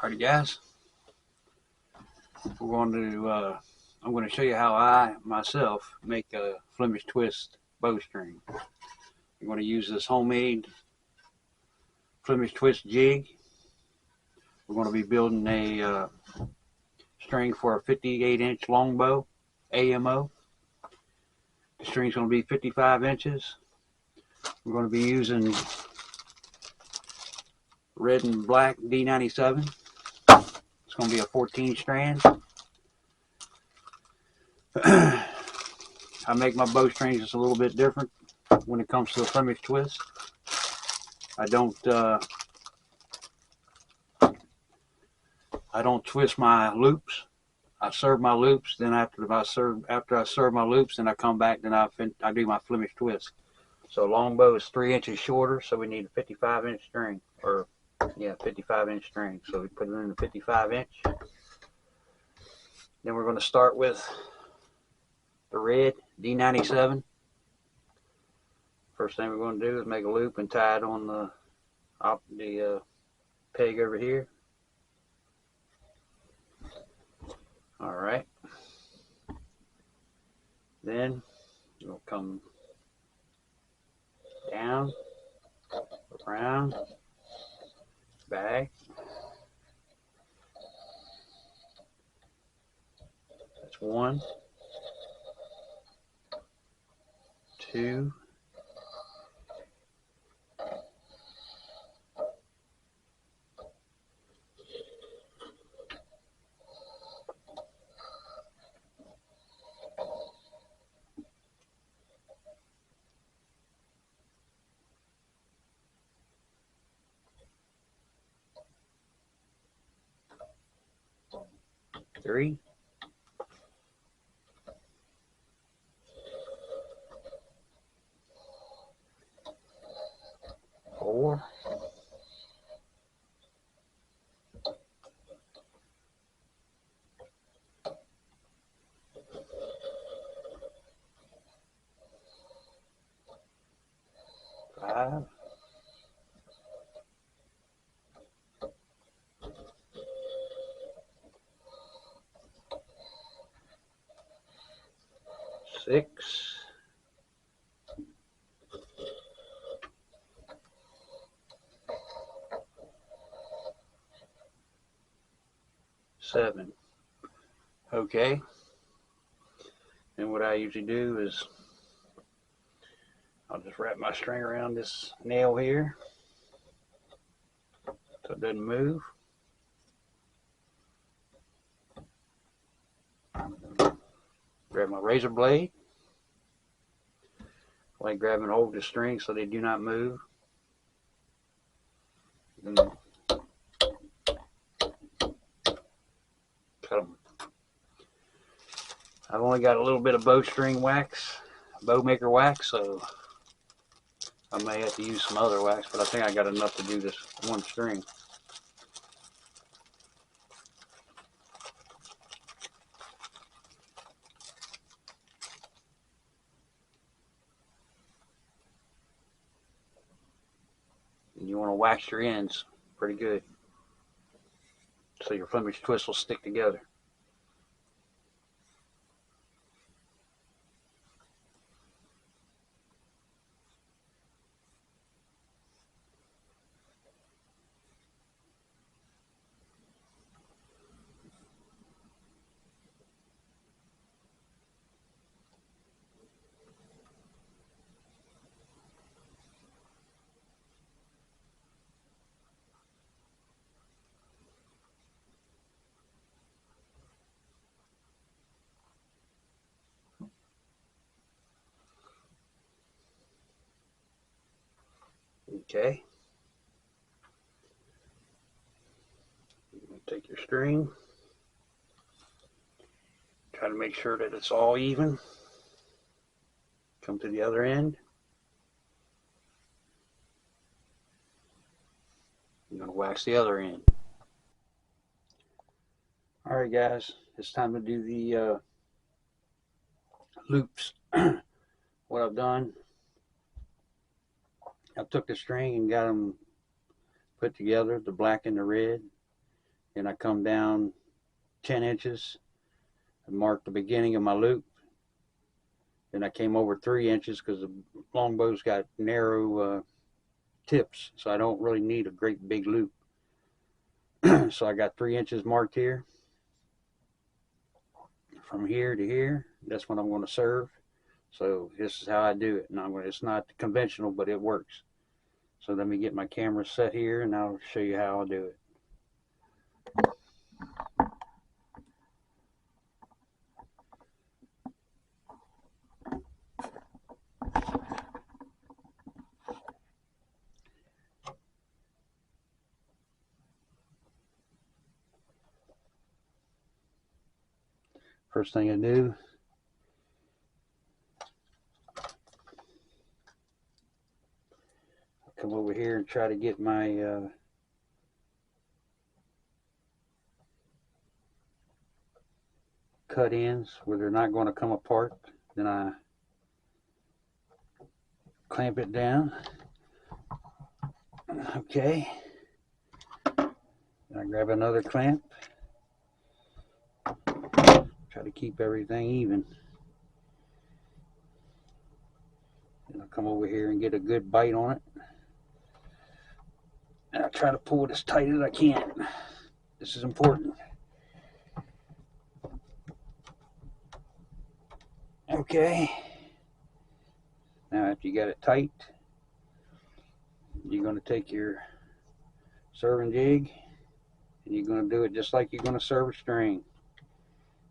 Alrighty guys, we're going to I'm going to show you how I myself make a Flemish Twist bowstring. I'm going to use this homemade Flemish Twist jig. We're going to be building a string for a 58-inch longbow AMO. The string's going to be 55 inches. We're going to be using red and black D97. It's going to be a 14 strand. I make my bowstrings just a little bit different when it comes to the Flemish Twist. I don't twist my loops. I serve my loops. Then after I serve my loops, then I come back. Then I do my Flemish Twist. So longbow is 3 inches shorter, so we need a 55-inch string, or yeah, 55-inch string. So we put it in the 55-inch. Then we're going to start with the red D97. First thing we're going to do is make a loop and tie it on the peg over here. All right. Then we'll come down, around, back. That's 1, 2, 3, 4, 5, 6, 7. Okay. And what I usually do is I'll just wrap my string around this nail here so it doesn't move. Grab my razor blade. Like grab and hold the string so they do not move. Then cut them. I've only got a little bit of bowstring wax, bow maker wax, so I may have to use some other wax, but I think I got enough to do this one string. And you want to wax your ends pretty good so your Flemish Twist will stick together. Okay. Take your string, try to make sure that it's all even. Come to the other end. I'm going to wax the other end. Alright guys, it's time to do the loops. What I've done, I took the string and got them put together, the black and the red, Then I come down 10 inches and mark the beginning of my loop. Then I came over 3 inches because the longbow's got narrow tips, so I don't really need a great big loop. So I got 3 inches marked here. From here to here, that's what I'm going to serve. So this is how I do it. And it's not conventional, but it works. So let me get my camera set here and I'll show you how I'll do it. First thing I do, I come over here and try to get my cut ends where they're not going to come apart. Then I clamp it down. Okay. Then I grab another clamp. Try to keep everything even. And I'll come over here and get a good bite on it. And I'll try to pull it as tight as I can. This is important. Okay. Now after you got it tight, you're going to take your serving jig and you're going to do it just like you're going to serve a string.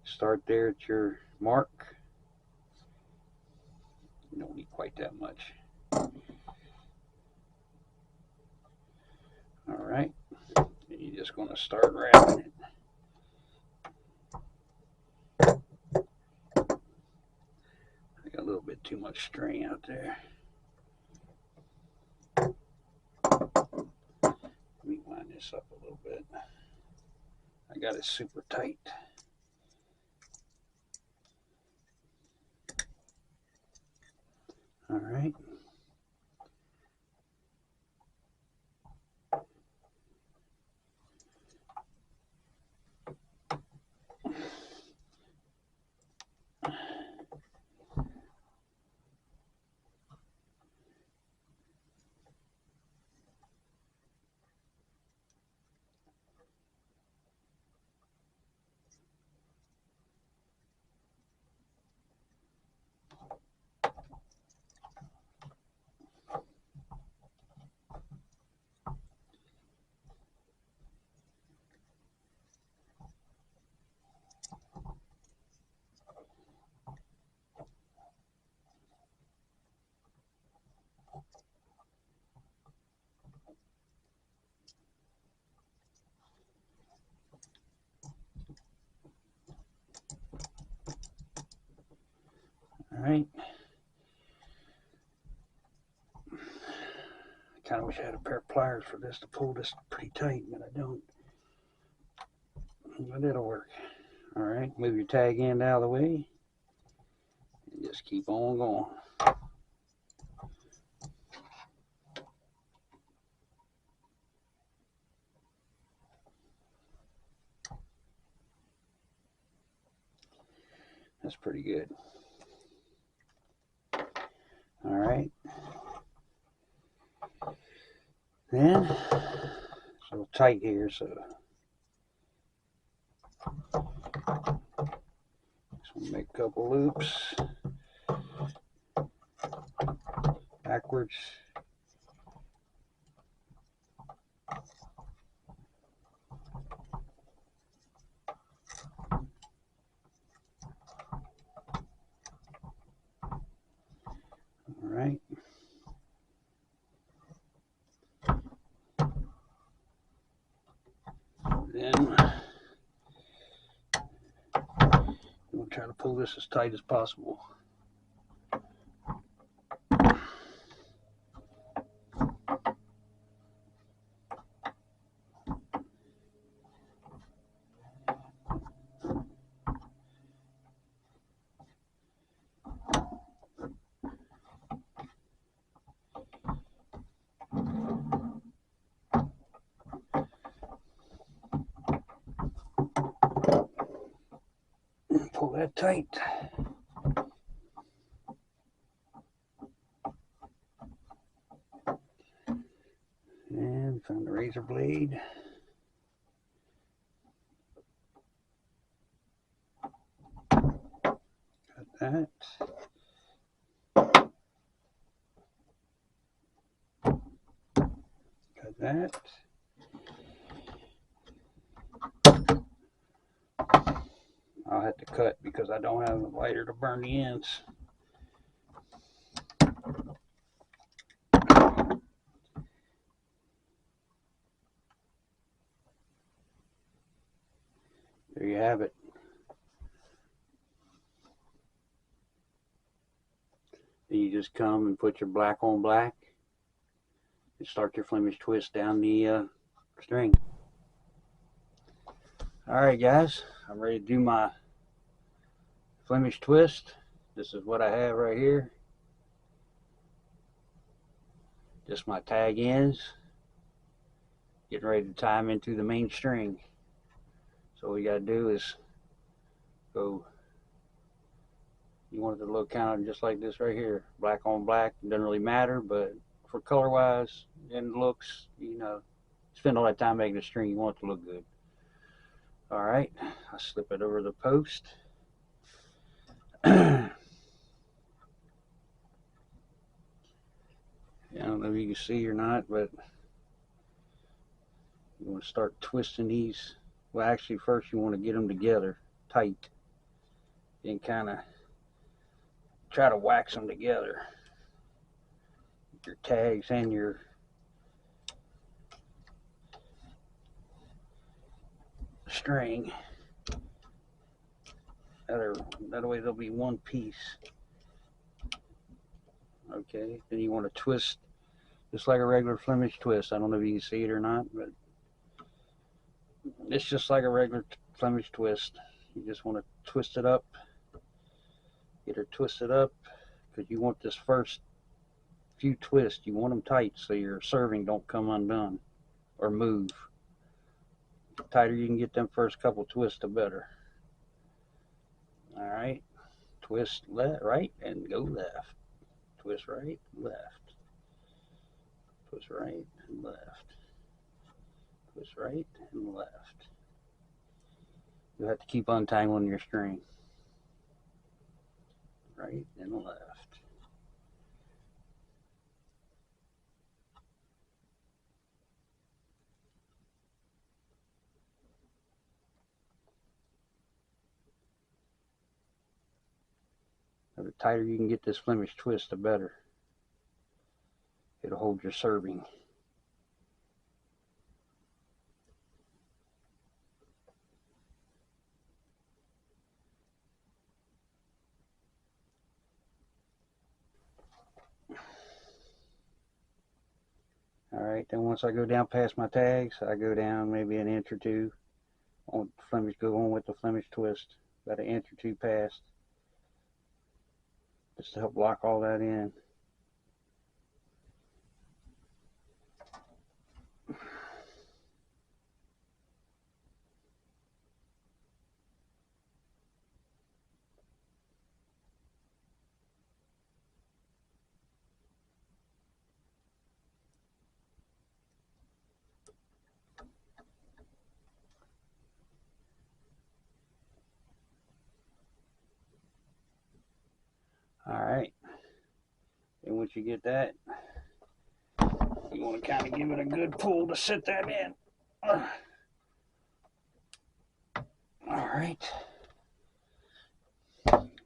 Start there at your mark. You don't need quite that much. Alright, you're just going to start wrapping it. I got a little bit too much string out there. Let me wind this up a little bit. I got it super tight. Alright. Alright. I kind of wish I had a pair of pliers for this to pull this pretty tight, but I don't. But it'll work. Alright, move your tag end out of the way. And just keep on going. That's pretty good. Alright. Then, it's a little tight here, so just want to make a couple loops backwards. Alright. Then we'll try to pull this as tight as possible. pull that tight. And found the razor blade. Got that. Got that. I'll have to cut because I don't have a lighter to burn the ends. There you have it. Then you just come and put your black on black and start your Flemish twist down the string. Alright guys, I'm ready to do my Flemish twist. This is what I have right here. Just my tag ends. Getting ready to tie them into the main string. So what you gotta do is go, you want it to look kind of just like this right here. Black on black, it doesn't really matter, but for color wise and looks, you know, spend all that time making a string, you want it to look good. Alright, I slip it over the post. I don't know if you can see or not, but you want to start twisting these. Well, actually, first you want to get them together tight and kind of try to wax them together. Your tags and your string. That way they'll be one piece. Okay, then you want to twist just like a regular Flemish twist. I don't know if you can see it or not, but it's just like a regular Flemish twist. You just want to twist it up, get her twisted up, because you want this first few twists, you want them tight so your serving don't come undone or move. The tighter you can get them first couple twists, the better. All right, twist left, right, and go left. Twist right, left. Twist right and left. Twist right and left. You have to keep untangling your string. Right and left. The tighter you can get this Flemish twist, the better. It'll hold your serving. Alright, then once I go down past my tags, I go down maybe an inch or two on Flemish, go on with the Flemish twist, about an inch or two past, just to help lock all that in. Alright, and once you get that, you want to kind of give it a good pull to set that in. Alright,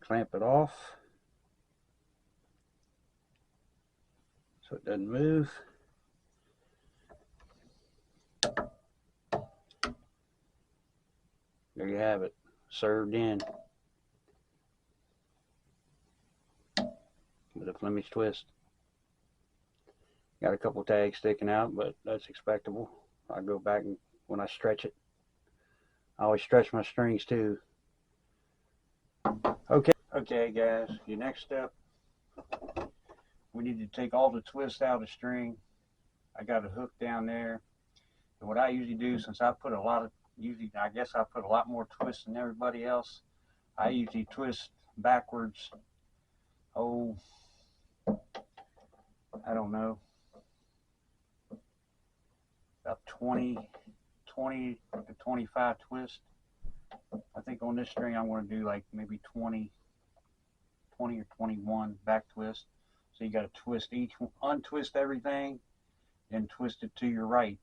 clamp it off so it doesn't move. There you have it, served in with a Flemish twist. Got a couple tags sticking out, but that's expectable. I go back and when I stretch it, I always stretch my strings too. Okay guys, your next step, we need to take all the twists out of the string. I got a hook down there. And what I usually do, since I put a lot of, I guess I put a lot more twists than everybody else, I usually twist backwards, oh, I don't know, about 20 to 25 twists. I think on this string I'm going to do like maybe 20 or 21 back twists. So you got to twist each, untwist everything, and twist it to your right.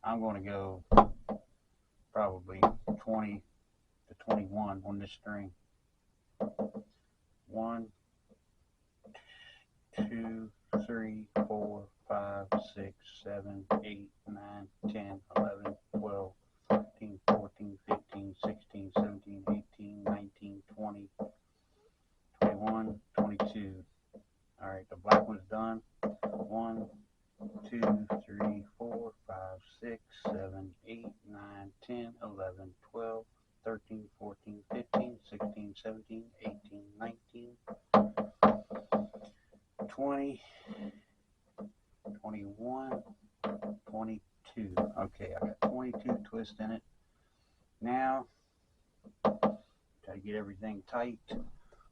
I'm going to go probably 20 to 21 on this string. 1, 2, 3, 4, 5, 6, 7, 8, 9, 10, 11, 12, 13, 14, 15, 16, 17, 18, 19, 20, 21, 22. All right, the black one's done. 1, 2, 3, 4, 5, 6, 7, 8, 9, 10, 11, 12, 13, 14, 15, 16, 17, 18, 19, 20, 21, 22. Okay, I got 22 twists in it. Now, try to get everything tight.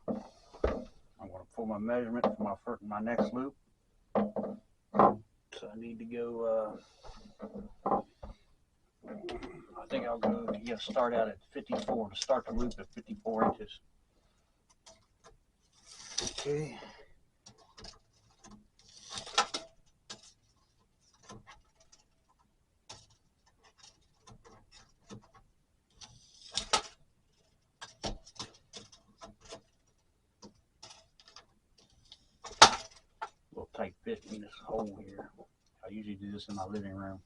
I'm going to pull my measurement for my next loop. So I need to go, I think I'll go, you got to start out at 54, to start the loop at 54 inches. Okay. Little tight fit in this hole here. I usually do this in my living room.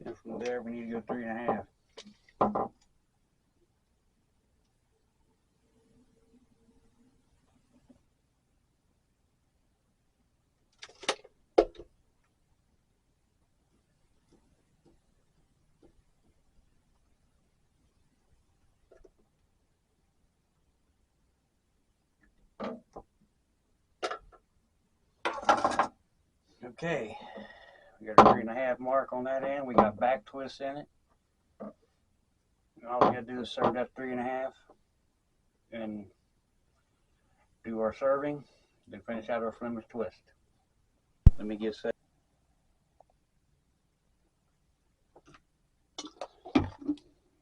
And from there, we need to go 3.5. Okay, we got a 3.5 mark on that end. We got back twists in it. And all we got to do is serve that 3.5 and do our serving, then finish out our Flemish twist. Let me get set.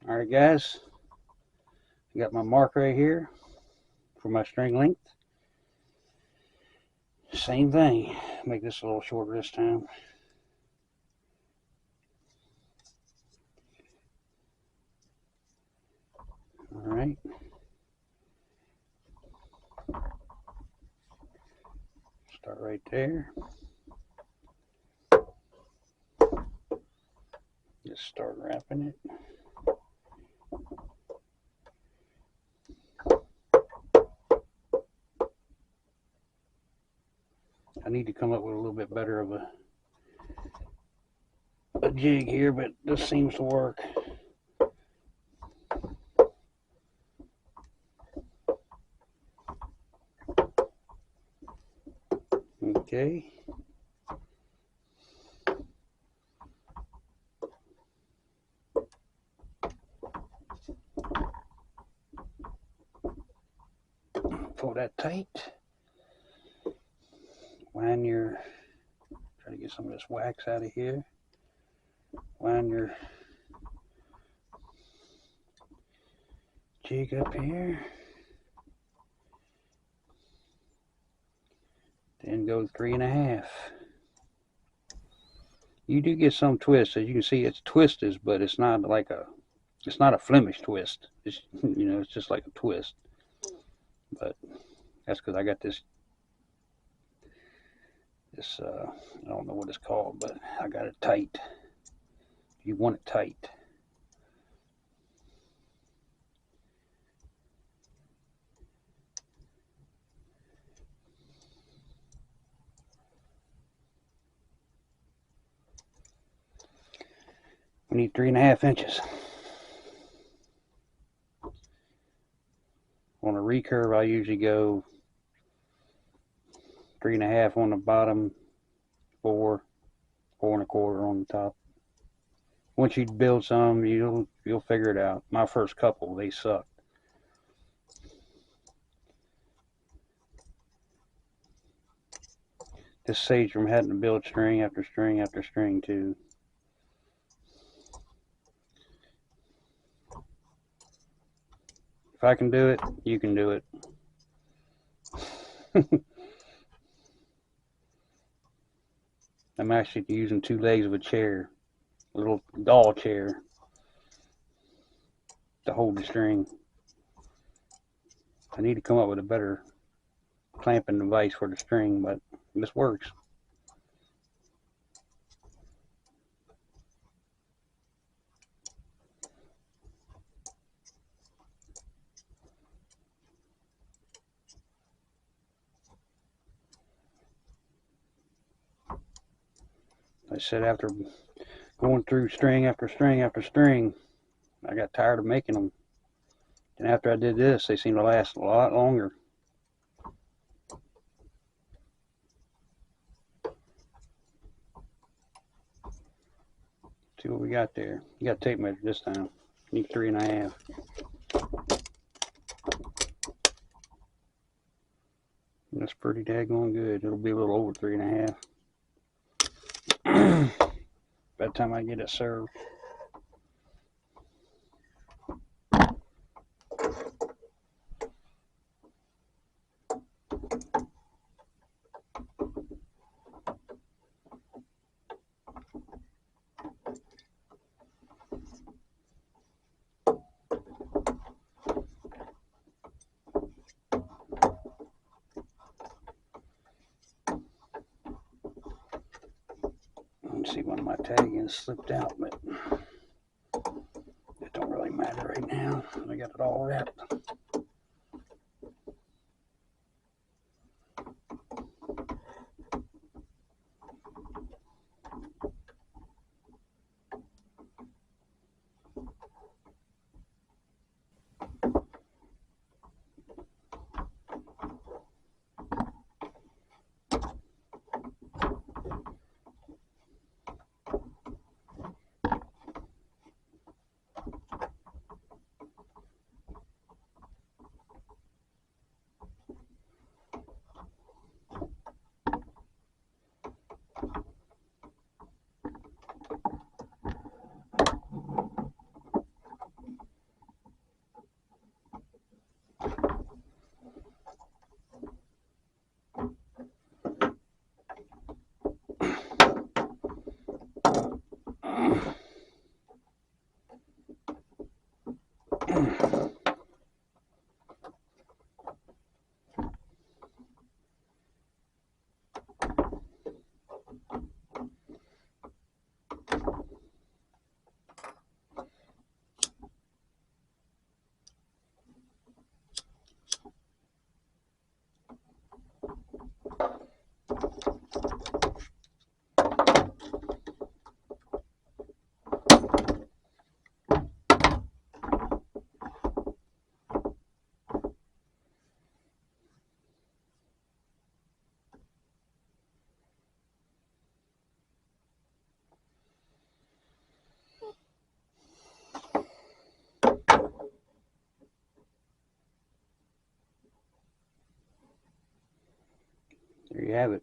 All right, guys, I got my mark right here for my string length. Same thing, make this a little shorter this time. All right. Start right there. Just start wrapping it. I need to come up with a little bit better of a jig here, but this seems to work. Okay. Pull that tight. Wind your, try to get some of this wax out of here. Wind your jig up here. Then go 3.5. You do get some twists. As you can see, it's twisted, but it's not like it's not a Flemish twist. It's, you know, it's just like a twist. But that's because I got this, I don't know what it's called, but I got it tight. You want it tight. We need 3.5 inches. On a recurve, I usually go 3.5 on the bottom, 4, 4.25 on the top. Once you build some, you'll figure it out. My first couple, they sucked. This saves from having to build string after string after string too. If I can do it, you can do it. I'm actually using 2 legs of a chair, a little doll chair, to hold the string. I need to come up with a better clamping device for the string, but this works. I said after going through string after string after string, I got tired of making them. And after I did this, they seem to last a lot longer. See what we got there. You got tape measure this time. You need 3.5. That's pretty daggone good. It'll be a little over 3.5. By the time I get it served. See, one of my taggings slipped out, but it don't really matter right now. I got it all wrapped. There you have it.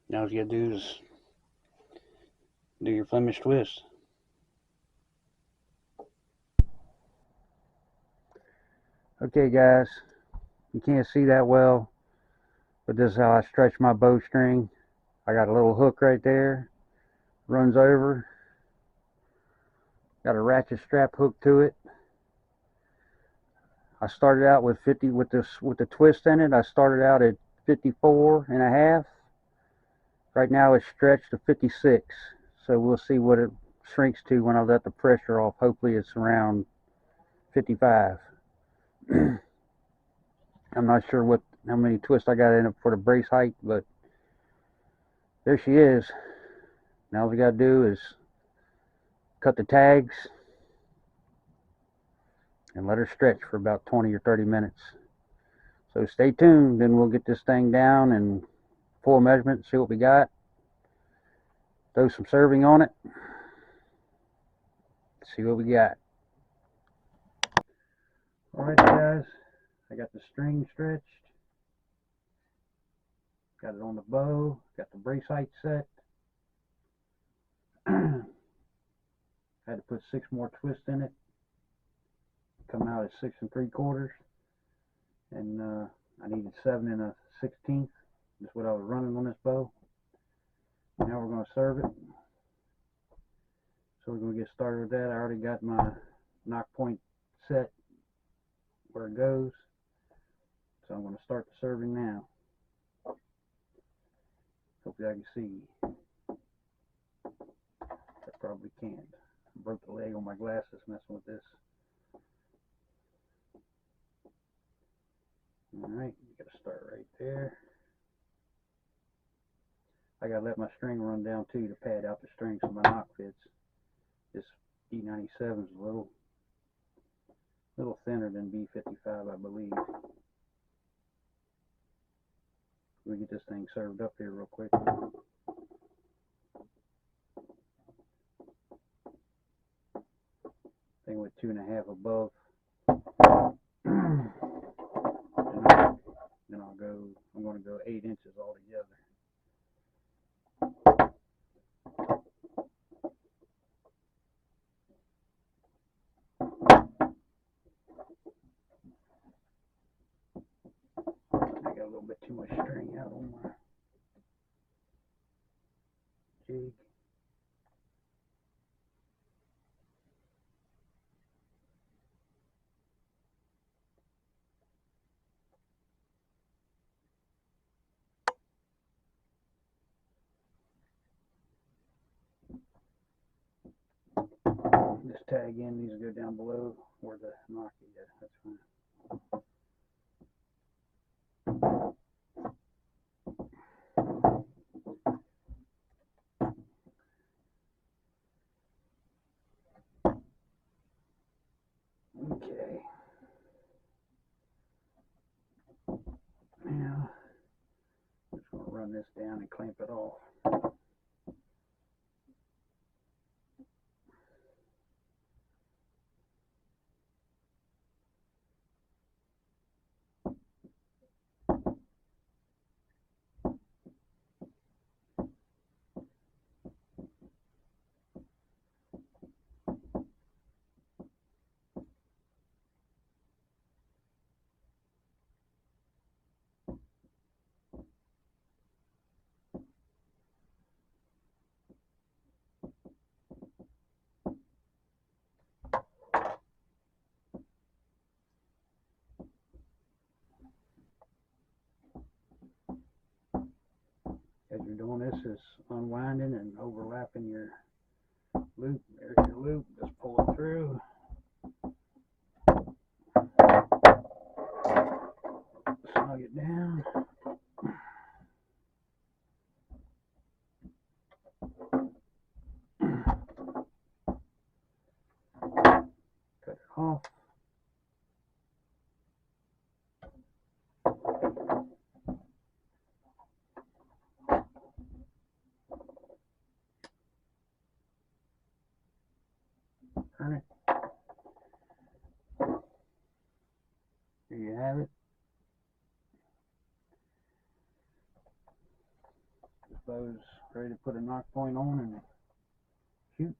Now all you gotta do is do your Flemish twist. Okay guys, you can't see that well, but this is how I stretch my bowstring. I got a little hook right there, runs over. Got a ratchet strap hook to it. I started out with 50 with the twist in it. I started out at 54.5. Right now it's stretched to 56. So we'll see what it shrinks to when I let the pressure off. Hopefully it's around 55. I'm not sure how many twists I got in it for the brace height, but there she is. Now all we gotta do is cut the tags and let her stretch for about 20 or 30 minutes. So stay tuned, then we'll get this thing down and full measurement, see what we got. Throw some serving on it. See what we got. Alright guys, I got the string stretched. Got it on the bow, got the brace height set. Had to put 6 more twists in it. Come out at 6 3/4. And I needed 7 1/16. That's what I was running on this bow. Now we're going to serve it. So we're going to get started with that. I already got my knock point set where it goes. So I'm going to start the serving now. Hopefully I can see. I probably can't. I broke the leg on my glasses messing with this. Alright, you got to start right there. I got to let my string run down too to pad out the string so my knock fits. This B97 is a little thinner than B55, I believe. We get this thing served up here real quick. Thing with 2.5 above. Then I'm going to go 8 inches altogether. I got a little bit too much string out on my jig. This tag end needs to go down below where the knock is. That's fine. Okay. Now, I'm just going to run this down and clamp it off. As you're doing this, is unwinding and overlapping your loop. There's your loop. Just pull it through. Snug it down. Cut it off. Turn it. There you have it. This bow's ready to put a knock point on and shoot.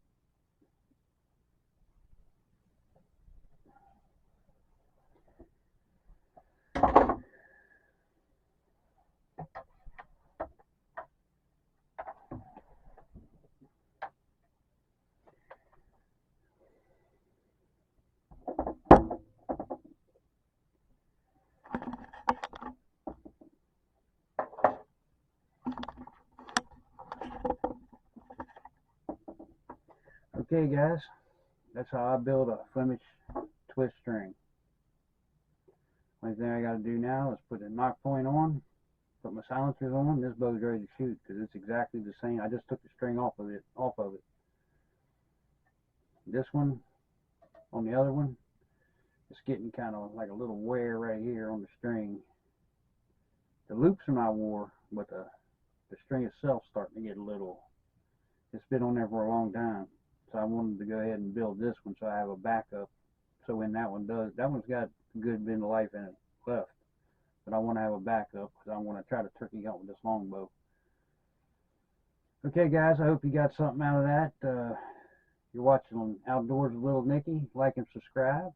Okay guys, that's how I build a Flemish twist string. Only thing I got to do now is put the knock point on, put my silencers on. This bow's ready to shoot because it's exactly the same. I just took the string off of it. This one on the other one, it's getting kind of like a little wear right here on the string. The loops are not wore, but the string itself starting to get a little. It's been on there for a long time, so I wanted to go ahead and build this one so I have a backup. So when that one does, that one's got a good bit of life in it left, but I want to have a backup because I want to try to turkey hunt with this longbow. Okay guys, I hope you got something out of that. You're watching Outdoors with Little Nicky. Like and subscribe.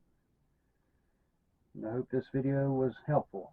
And I hope this video was helpful.